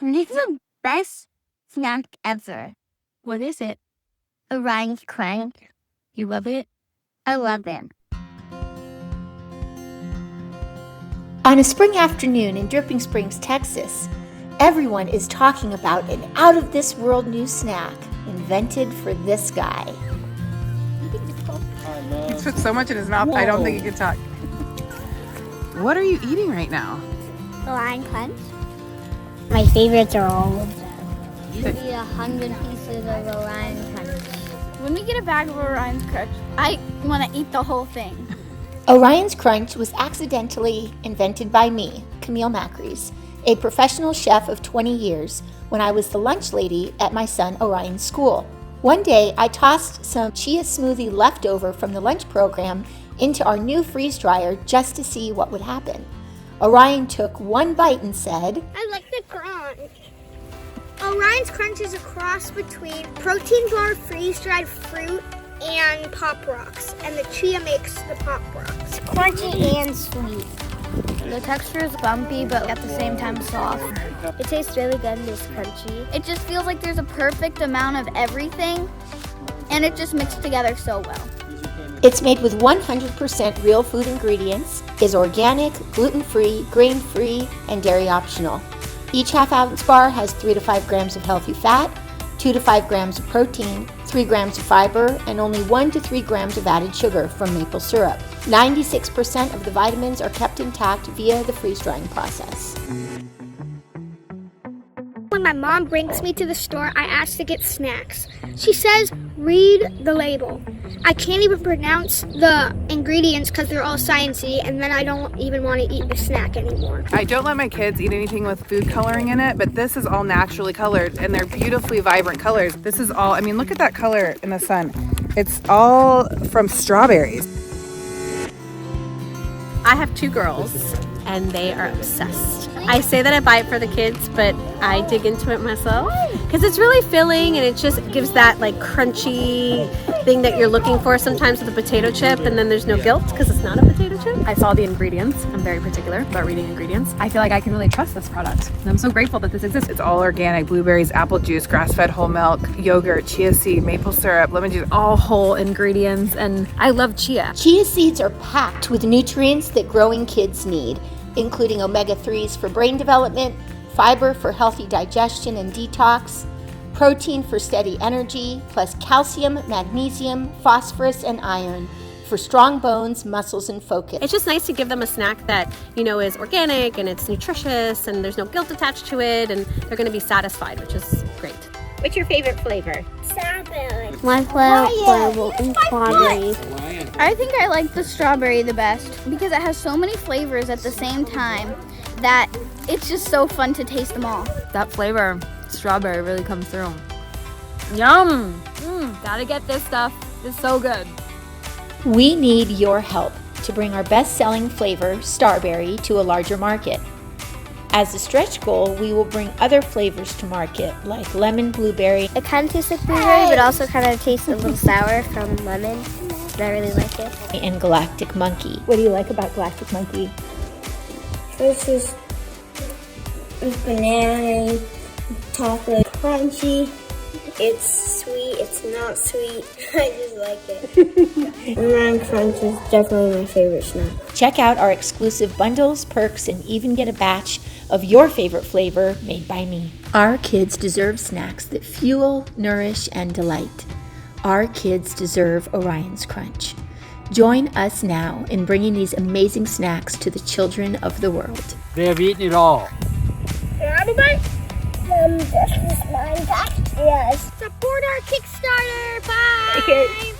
This is the best snack ever. What is it? Orion's Crunch. You love it? I love it. On a spring afternoon in Dripping Springs, Texas, everyone is talking about an out-of-this-world new snack invented for this guy. He's put so much in his mouth, I don't think he can talk. What are you eating right now? Orion Crunch. My favorites are all of them. You eat 100 pieces of Orion Crunch. When we get a bag of Orion's Crunch, I want to eat the whole thing. Orion's Crunch was accidentally invented by me, Camille Macris, a professional chef of 20 years, when I was the lunch lady at my son Orion's school. One day, I tossed some chia smoothie leftover from the lunch program into our new freeze dryer just to see what would happen. Orion took one bite and said, I like the crunch. Orion's Crunch is a cross between protein bar, freeze-dried fruit, and Pop Rocks, and the chia makes the Pop Rocks. Crunchy and sweet. The texture is bumpy, but at the same time soft. It tastes really good and it's crunchy. It just feels like there's a perfect amount of everything, and it just mixed together so well. It's made with 100% real food ingredients, is organic, gluten-free, grain-free, and dairy optional. Each half-ounce bar has 3 to 5 grams of healthy fat, 2 to 5 grams of protein, 3 grams of fiber, and only 1 to 3 grams of added sugar from maple syrup. 96% of the vitamins are kept intact via the freeze-drying process. When my mom brings me to the store, I ask to get snacks. She says, read the label. I can't even pronounce the ingredients because they're all sciencey, and then I don't even want to eat the snack anymore. I don't let my kids eat anything with food coloring in it, but this is all naturally colored and they're beautifully vibrant colors. This is all, I mean, look at that color in the sun. It's all from strawberries. I have 2 girls, and they are obsessed. I say that I buy it for the kids, but I dig into it myself because it's really filling and it just gives that like crunchy thing that you're looking for sometimes with a potato chip, and then there's no guilt because it's not a potato chip. I saw the ingredients. I'm very particular about reading ingredients. I feel like I can really trust this product, and I'm so grateful that this exists. It's all organic, blueberries, apple juice, grass-fed whole milk, yogurt, chia seed, maple syrup, lemon juice, All whole ingredients, and I love chia. Chia seeds are packed with nutrients that growing kids need, including omega-3s for brain development, fiber for healthy digestion and detox, protein for steady energy, plus calcium, magnesium, phosphorus, and iron for strong bones, muscles, and focus. It's just nice to give them a snack that, is organic and it's nutritious and there's no guilt attached to it, and they're going to be satisfied, which is great. What's your favorite flavor? Strawberry. My favorite is strawberry. I think I like the strawberry the best because it has so many flavors at the same time that it's just so fun to taste them all. That flavor, strawberry, really comes through. Yum! Gotta get this stuff. It's so good. We need your help to bring our best-selling flavor, Starberry, to a larger market. As a stretch goal, we will bring other flavors to market, like lemon blueberry. It kind of tastes like blueberry, but also kind of tastes a little sour from lemon. And I really like it. And Galactic Monkey. What do you like about Galactic Monkey? This is banana, chocolate, crunchy. It's sweet, it's not sweet. I just like it. Orion Crunch is definitely my favorite snack. Check out our exclusive bundles, perks, and even get a batch of your favorite flavor made by me. Our kids deserve snacks that fuel, nourish, and delight. Our kids deserve Orion's Crunch. Join us now in bringing these amazing snacks to the children of the world. They have eaten it all. This is mine. Yes. Support our Kickstarter. Bye.